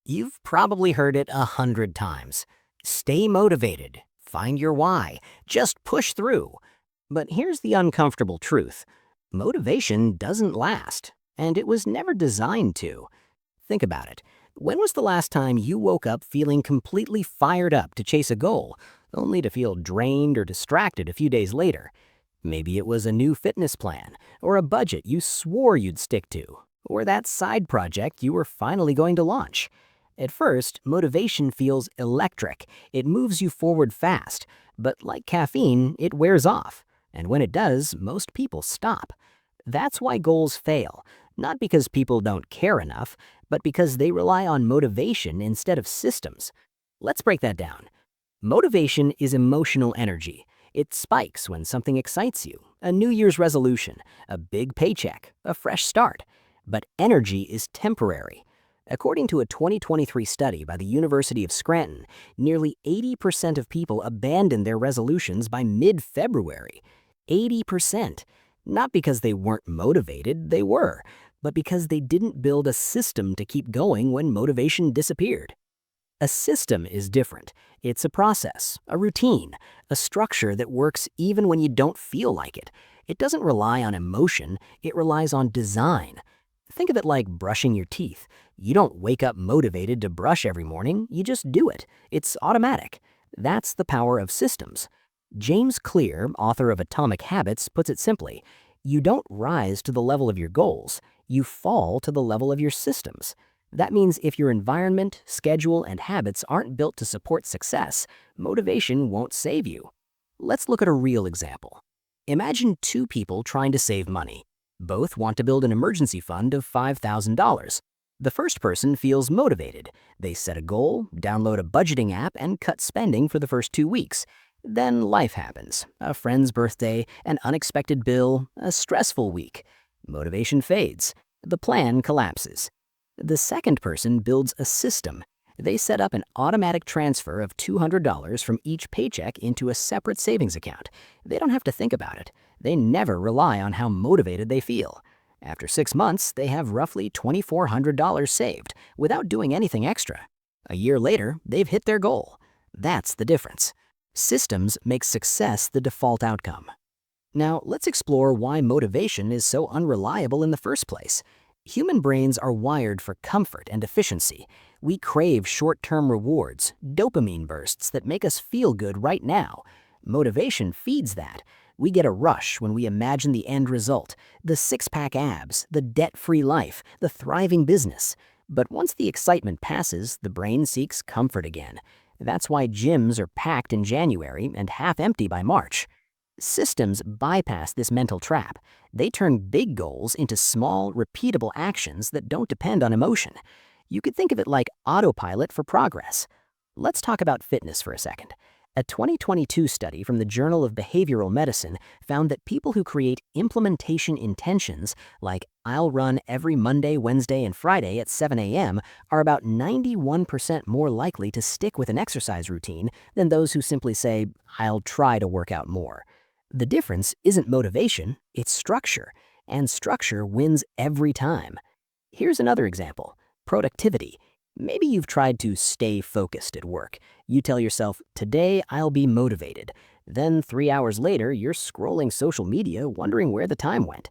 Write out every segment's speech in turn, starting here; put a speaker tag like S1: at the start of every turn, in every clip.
S1: You've probably heard it 100 times. Stay motivated. Find your why. Just push through. But here's the uncomfortable truth. Motivation doesn't last, and it was never designed to. Think about it. When was the last time you woke up feeling completely fired up to chase a goal, only to feel drained or distracted a few days later? Maybe it was a new fitness plan, or a budget you swore you'd stick to, or that side project you were finally going to launch. At first, motivation feels electric. It moves you forward fast, but like caffeine, it wears off. And when it does, most people stop. That's why goals fail, not because people don't care enough, but because they rely on motivation instead of systems. Let's break that down. Motivation is emotional energy. It spikes when something excites you, a New Year's resolution, a big paycheck, a fresh start. But energy is temporary. According to a 2023 study by the University of Scranton, nearly 80% of people abandon their resolutions by mid-February. 80%. Not because they weren't motivated, they were, but because they didn't build a system to keep going when motivation disappeared. A system is different. It's a process, a routine, a structure that works even when you don't feel like it. It doesn't rely on emotion, it relies on design. Think of it like brushing your teeth. You don't wake up motivated to brush every morning, you just do it. It's automatic. That's the power of systems. James Clear, author of Atomic Habits, puts it simply: you don't rise to the level of your goals, you fall to the level of your systems. That means if your environment, schedule, and habits aren't built to support success, motivation won't save you. Let's look at a real example. Imagine two people trying to save money. Both want to build an emergency fund of $5,000. The first person feels motivated. They set a goal, download a budgeting app, and cut spending for the first 2 weeks. Then life happens. A friend's birthday, an unexpected bill, a stressful week. Motivation fades. The plan collapses. The second person builds a system. They set up an automatic transfer of $200 from each paycheck into a separate savings account. They don't have to think about it. They never rely on how motivated they feel. After 6 months, they have roughly $2,400 saved without doing anything extra. A year later, they've hit their goal. That's the difference. Systems make success the default outcome. Now, let's explore why motivation is so unreliable in the first place. Human brains are wired for comfort and efficiency. We crave short-term rewards, dopamine bursts that make us feel good right now. Motivation feeds that. We get a rush when we imagine the end result, the six-pack abs, the debt-free life, the thriving business. But once the excitement passes, the brain seeks comfort again. That's why gyms are packed in January and half empty by March. Systems bypass this mental trap. They turn big goals into small, repeatable actions that don't depend on emotion. You could think of it like autopilot for progress. Let's talk about fitness for a second. A 2022 study from the Journal of Behavioral Medicine found that people who create implementation intentions, like "I'll run every Monday, Wednesday, and Friday at 7 a.m., are about 91% more likely to stick with an exercise routine than those who simply say, "I'll try to work out more." The difference isn't motivation, it's structure, and structure wins every time. Here's another example: productivity. Maybe you've tried to stay focused at work. You tell yourself, "Today I'll be motivated." Then 3 hours later, you're scrolling social media wondering where the time went.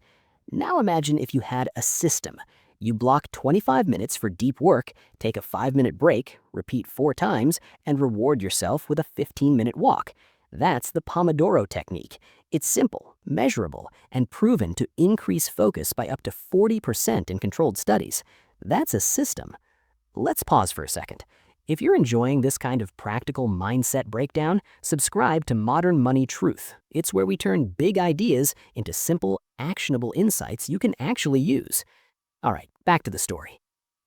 S1: Now imagine if you had a system. You block 25 minutes for deep work, take a 5-minute break, repeat 4 times, and reward yourself with a 15-minute walk. That's the Pomodoro Technique. It's simple, measurable, and proven to increase focus by up to 40% in controlled studies. That's a system. Let's pause for a second. If you're enjoying this kind of practical mindset breakdown, subscribe to Modern Money Truth. It's where we turn big ideas into simple, actionable insights you can actually use. All right, back to the story.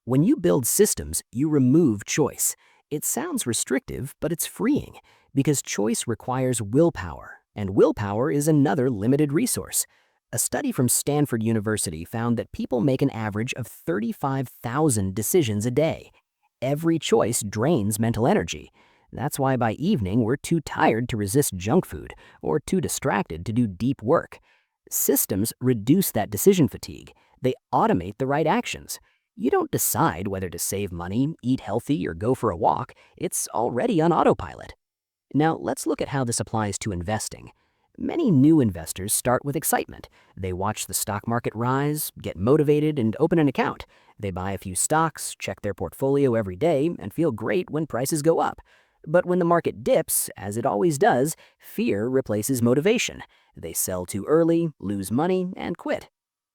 S1: When you build systems, you remove choice. It sounds restrictive, but it's freeing, because choice requires willpower, and willpower is another limited resource. A study from Stanford University found that people make an average of 35,000 decisions a day. Every choice drains mental energy. That's why by evening we're too tired to resist junk food or too distracted to do deep work. Systems reduce that decision fatigue. They automate the right actions. You don't decide whether to save money, eat healthy, or go for a walk. It's already on autopilot. Now, let's look at how this applies to investing. Many new investors start with excitement. They watch the stock market rise, get motivated, and open an account. They buy a few stocks, check their portfolio every day, and feel great when prices go up. But when the market dips, as it always does, fear replaces motivation. They sell too early, lose money, and quit.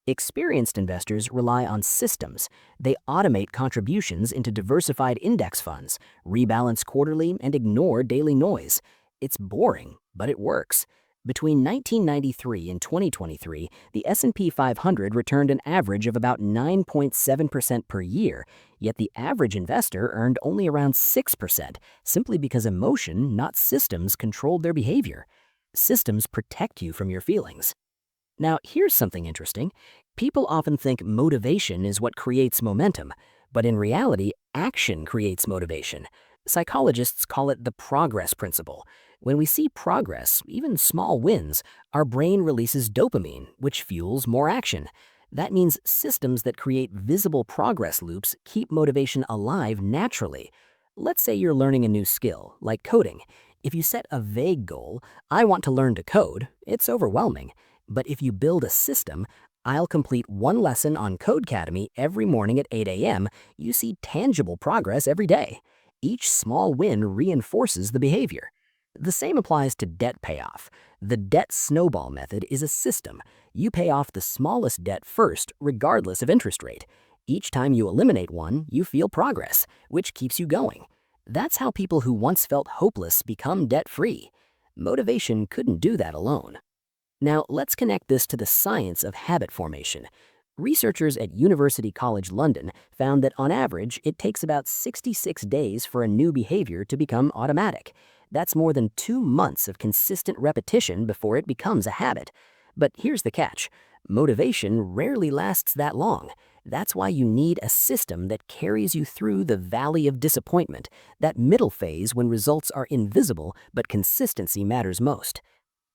S1: Experienced investors rely on systems. They automate contributions into diversified index funds, rebalance quarterly, and ignore daily noise. It's boring, but it works. Between 1993 and 2023, the S&P 500 returned an average of about 9.7% per year, yet the average investor earned only around 6%, simply because emotion, not systems, controlled their behavior. Systems protect you from your feelings. Now, here's something interesting. People often think motivation is what creates momentum, but in reality, action creates motivation. Psychologists call it the progress principle. When we see progress, even small wins, our brain releases dopamine, which fuels more action. That means systems that create visible progress loops keep motivation alive naturally. Let's say you're learning a new skill, like coding. If you set a vague goal, I want to learn to code, it's overwhelming. But if you build a system, I'll complete one lesson on Codecademy every morning at 8 a.m., you see tangible progress every day. Each small win reinforces the behavior. The same applies to debt payoff. The debt snowball method is a system. You pay off the smallest debt first, regardless of interest rate. Each time you eliminate one, you feel progress, which keeps you going. That's how people who once felt hopeless become debt-free. Motivation couldn't do that alone. Now, let's connect this to the science of habit formation. Researchers at University College London found that on average, it takes about 66 days for a new behavior to become automatic. That's more than 2 months of consistent repetition before it becomes a habit. But here's the catch. Motivation rarely lasts that long. That's why you need a system that carries you through the valley of disappointment, that middle phase when results are invisible but consistency matters most.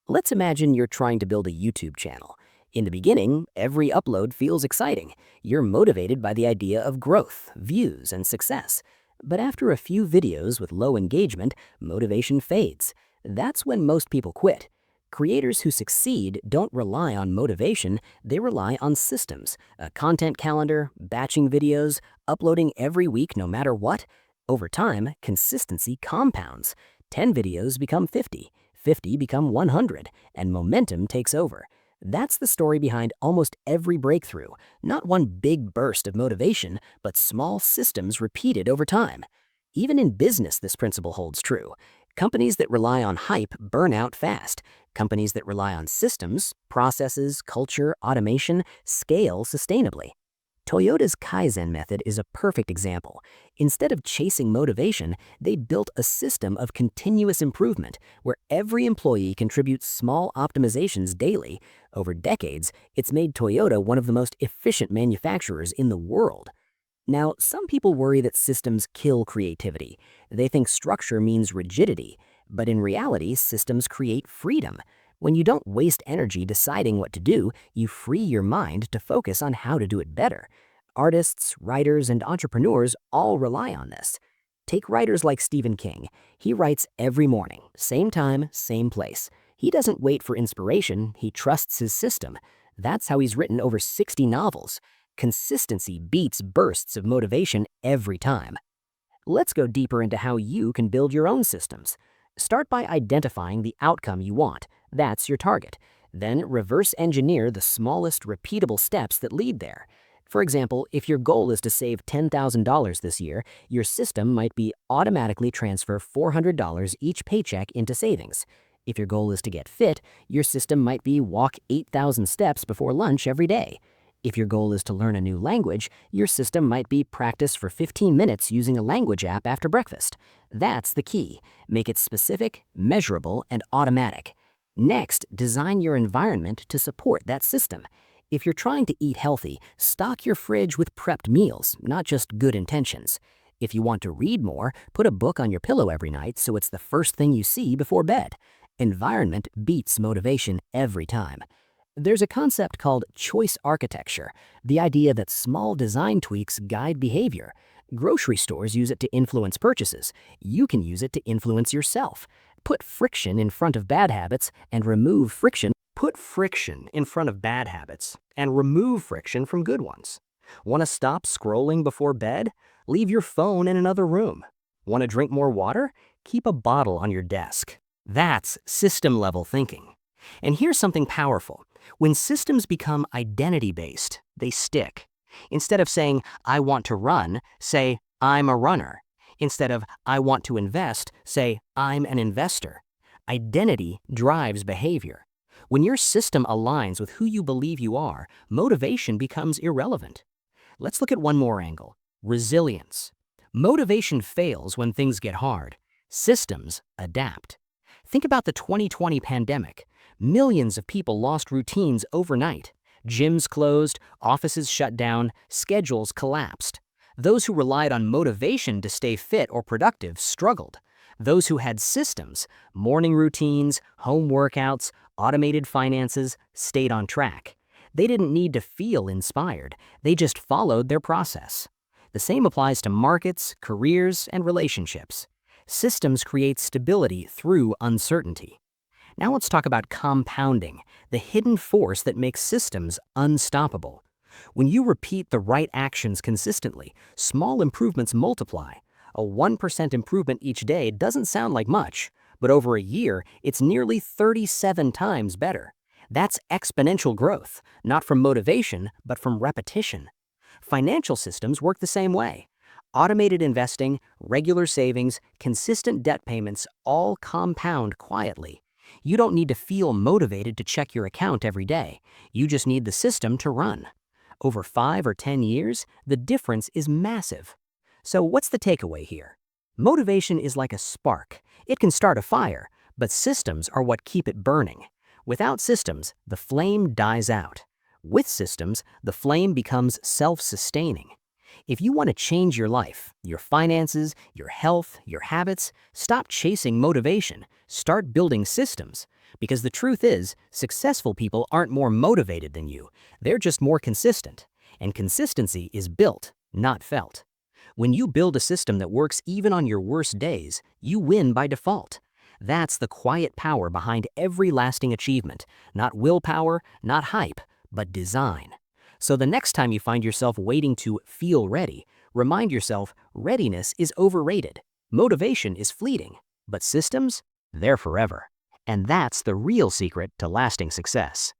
S1: Let's imagine you're trying to build a YouTube channel. In the beginning, every upload feels exciting. You're motivated by the idea of growth, views, and success. But after a few videos with low engagement, motivation fades. That's when most people quit. Creators who succeed don't rely on motivation, they rely on systems, a content calendar, batching videos, uploading every week no matter what. Over time, consistency compounds. 10 videos become 50, 50 become 100, and momentum takes over. That's the story behind almost every breakthrough, not one big burst of motivation, but small systems repeated over time. Even in business, this principle holds true. Companies that rely on hype burn out fast. Companies that rely on systems, processes, culture, automation, scale sustainably. Toyota's Kaizen method is a perfect example. Instead of chasing motivation, they built a system of continuous improvement where every employee contributes small optimizations daily. Over decades, it's made Toyota one of the most efficient manufacturers in the world. Now, some people worry that systems kill creativity. They think structure means rigidity, but in reality, systems create freedom. When you don't waste energy deciding what to do, you free your mind to focus on how to do it better. Artists, writers, and entrepreneurs all rely on this. Take writers like Stephen King. He writes every morning, same time, same place. He doesn't wait for inspiration, he trusts his system. That's how he's written over 60 novels. Consistency beats bursts of motivation every time. Let's go deeper into how you can build your own systems. Start by identifying the outcome you want. That's your target. Then reverse engineer the smallest repeatable steps that lead there. For example, if your goal is to save $10,000 this year, your system might be automatically transfer $400 each paycheck into savings. If your goal is to get fit, your system might be walk 8,000 steps before lunch every day. If your goal is to learn a new language, your system might be practice for 15 minutes using a language app after breakfast. That's the key. Make it specific, measurable, and automatic. Next, design your environment to support that system. If you're trying to eat healthy, stock your fridge with prepped meals, not just good intentions. If you want to read more, put a book on your pillow every night so it's the first thing you see before bed. Environment beats motivation every time. There's a concept called choice architecture, the idea that small design tweaks guide behavior. Grocery stores use it to influence purchases. You can use it to influence yourself. Put friction in front of bad habits and remove friction. Put friction in front of bad habits and remove friction from good ones. Want to stop scrolling before bed? Leave your phone in another room. Want to drink more water? Keep a bottle on your desk. That's system-level thinking. And here's something powerful. When systems become identity-based, they stick. Instead of saying, I want to run, say, I'm a runner. Instead of, I want to invest, say, I'm an investor. Identity drives behavior. When your system aligns with who you believe you are, motivation becomes irrelevant. Let's look at one more angle: resilience. Motivation fails when things get hard. Systems adapt. Think about the 2020 pandemic. Millions of people lost routines overnight. Gyms closed, offices shut down, schedules collapsed. Those who relied on motivation to stay fit or productive struggled. Those who had systems, morning routines, home workouts, automated finances, stayed on track. They didn't need to feel inspired. They just followed their process. The same applies to markets, careers, and relationships. Systems create stability through uncertainty. Now let's talk about compounding, the hidden force that makes systems unstoppable. When you repeat the right actions consistently, small improvements multiply. A 1% improvement each day doesn't sound like much, but over a year, it's nearly 37 times better. That's exponential growth, not from motivation, but from repetition. Financial systems work the same way. Automated investing, regular savings, consistent debt payments all compound quietly. You don't need to feel motivated to check your account every day. You just need the system to run. Over 5 or 10 years, the difference is massive. So what's the takeaway here? Motivation is like a spark. It can start a fire, but systems are what keep it burning. Without systems, the flame dies out. With systems, the flame becomes self-sustaining. If you want to change your life, your finances, your health, your habits, stop chasing motivation. Start building systems. Because the truth is, successful people aren't more motivated than you. They're just more consistent. And consistency is built, not felt. When you build a system that works even on your worst days, you win by default. That's the quiet power behind every lasting achievement. Not willpower, not hype, but design. So the next time you find yourself waiting to feel ready, remind yourself readiness is overrated. Motivation is fleeting, but systems, they're forever. And that's the real secret to lasting success.